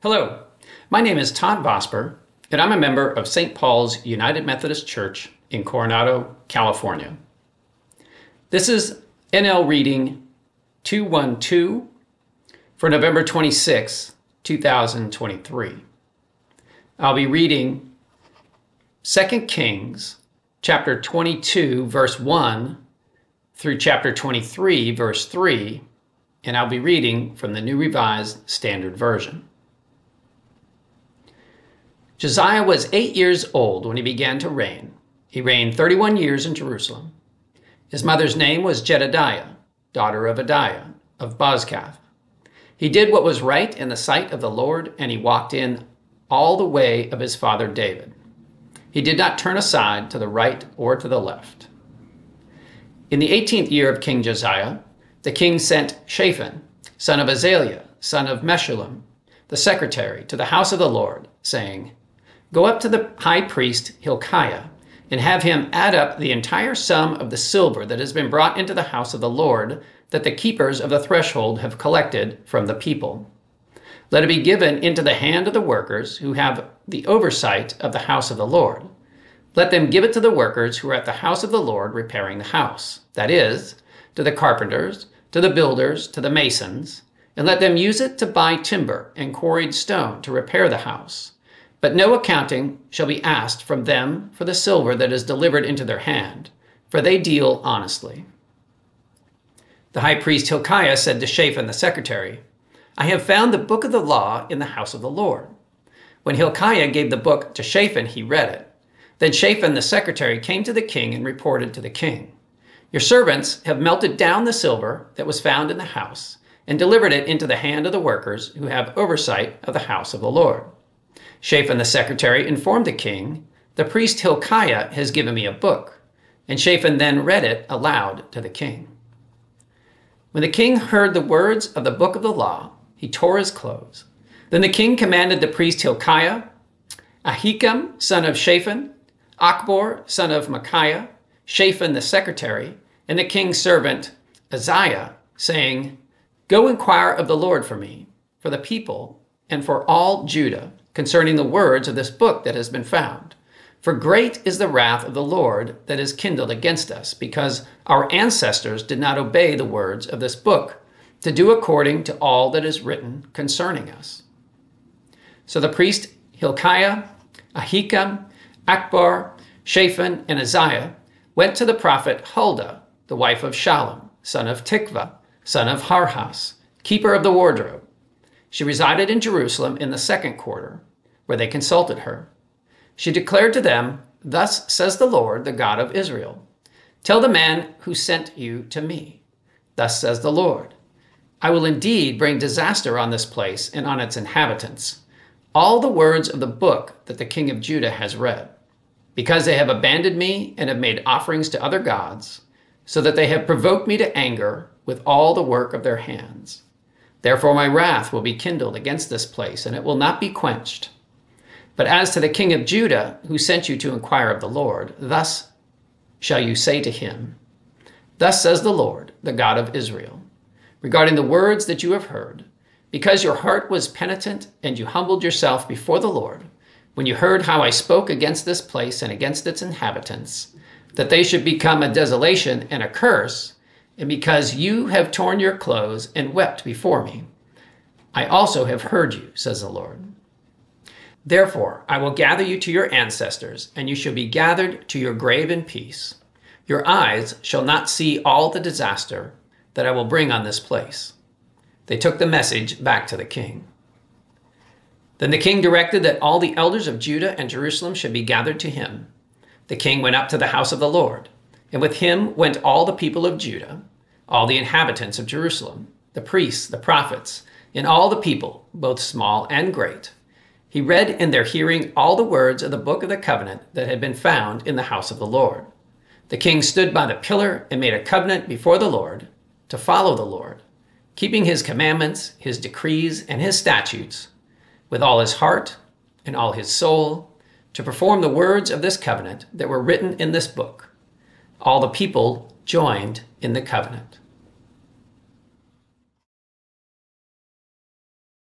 Hello, my name is Todd Vosper, and I'm a member of St. Paul's United Methodist Church in Coronado, California. This is NL Reading 212 for November 26, 2023. I'll be reading 2 Kings chapter 22, verse 1 through chapter 23, verse 3, and I'll be reading from the New Revised Standard Version. Josiah was 8 years old when he began to reign. He reigned 31 years in Jerusalem. His mother's name was Jedediah, daughter of Adiah, of Bozkath. He did what was right in the sight of the Lord, and he walked in all the way of his father David. He did not turn aside to the right or to the left. In the 18th year of King Josiah, the king sent Shaphan, son of Azaliah, son of Meshullam, the secretary, to the house of the Lord, saying, "Go up to the high priest Hilkiah, and have him add up the entire sum of the silver that has been brought into the house of the Lord, that the keepers of the threshold have collected from the people. Let it be given into the hand of the workers who have the oversight of the house of the Lord. Let them give it to the workers who are at the house of the Lord repairing the house, that is, to the carpenters, to the builders, to the masons, and let them use it to buy timber and quarried stone to repair the house. But no accounting shall be asked from them for the silver that is delivered into their hand, for they deal honestly." The high priest Hilkiah said to Shaphan the secretary, "I have found the book of the law in the house of the Lord." When Hilkiah gave the book to Shaphan, he read it. Then Shaphan the secretary came to the king and reported to the king, "Your servants have melted down the silver that was found in the house and delivered it into the hand of the workers who have oversight of the house of the Lord." Shaphan the secretary informed the king, "The priest Hilkiah has given me a book." And Shaphan then read it aloud to the king. When the king heard the words of the book of the law, he tore his clothes. Then the king commanded the priest Hilkiah, Ahikam, son of Shaphan, Achbor, son of Micaiah, Shaphan the secretary, and the king's servant Uzziah, saying, "Go inquire of the Lord for me, for the people, and for all Judah, concerning the words of this book that has been found. For great is the wrath of the Lord that is kindled against us, because our ancestors did not obey the words of this book, to do according to all that is written concerning us." So the priest Hilkiah, Ahikam, Achbor, Shaphan, and Uzziah went to the prophet Huldah, the wife of Shallum, son of Tikvah, son of Harhas, keeper of the wardrobe. She resided in Jerusalem in the second quarter, where they consulted her. She declared to them, "Thus says the Lord, the God of Israel, tell the man who sent you to me. Thus says the Lord, I will indeed bring disaster on this place and on its inhabitants, all the words of the book that the king of Judah has read, because they have abandoned me and have made offerings to other gods, so that they have provoked me to anger with all the work of their hands. Therefore my wrath will be kindled against this place, and it will not be quenched. But as to the king of Judah, who sent you to inquire of the Lord, thus shall you say to him, Thus says the Lord, the God of Israel, regarding the words that you have heard, because your heart was penitent and you humbled yourself before the Lord, when you heard how I spoke against this place and against its inhabitants, that they should become a desolation and a curse, and because you have torn your clothes and wept before me, I also have heard you, says the Lord. Therefore, I will gather you to your ancestors, and you shall be gathered to your grave in peace. Your eyes shall not see all the disaster that I will bring on this place." They took the message back to the king. Then the king directed that all the elders of Judah and Jerusalem should be gathered to him. The king went up to the house of the Lord, and with him went all the people of Judah, all the inhabitants of Jerusalem, the priests, the prophets, and all the people, both small and great. He read in their hearing all the words of the book of the covenant that had been found in the house of the Lord. The king stood by the pillar and made a covenant before the Lord to follow the Lord, keeping his commandments, his decrees, and his statutes with all his heart and all his soul, to perform the words of this covenant that were written in this book. All the people joined in the covenant.